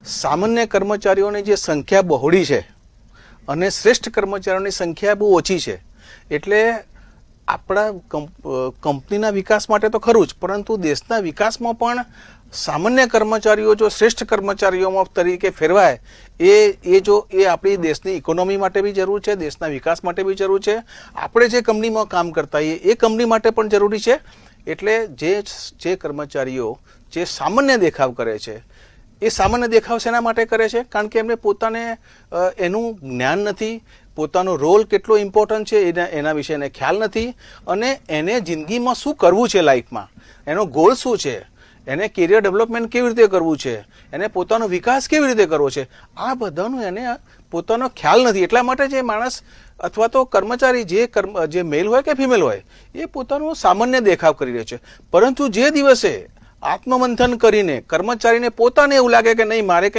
સામાન્ય કર્મચારીઓની જે સંખ્યા બહોળી છે અને શ્રેષ્ઠ કર્મચારીઓની સંખ્યા બહુ ઓછી છે. એટલે આપણા કંપનીના વિકાસ માટે તો ખરું જ, પરંતુ દેશના વિકાસમાં પણ સામાન્ય કર્મચારીઓ જો શ્રેષ્ઠ કર્મચારીઓમાં તરીકે ફેરવાય એ આપણી દેશની ઇકોનોમી માટે બી જરૂર છે, દેશના વિકાસ માટે બી જરૂર છે, આપણે જે કંપનીમાં કામ કરતા હોઈએ એ કંપની માટે પણ જરૂરી છે. એટલે જે કર્મચારીઓ જે સામાન્ય દેખાવ કરે છે એ સામાન્ય દેખાવ શેના માટે કરે છે? કારણ કે એમને પોતાને એનું જ્ઞાન નથી, પોતાનો રોલ કેટલો ઇમ્પોર્ટન્ટ છે એના વિશે એને ખ્યાલ નથી, અને એને જિંદગીમાં શું કરવું છે, લાઈફમાં એનો ગોલ શું છે, એને કેરિયર ડેવલપમેન્ટ કેવી રીતે કરવું છે, એને પોતાનો વિકાસ કેવી રીતે કરવો છે, આ બધાનું એને પોતાનો ખ્યાલ નથી. એટલા માટે જે માણસ અથવા તો કર્મચારી જે મેલ હોય કે ફિમેલ હોય એ પોતાનો સામાન્ય દેખાવ કરી રહ્યો છે. પરંતુ જે દિવસે આત્મમંથન કરીને કર્મચારીને પોતાને એવું લાગે કે નહીં મારે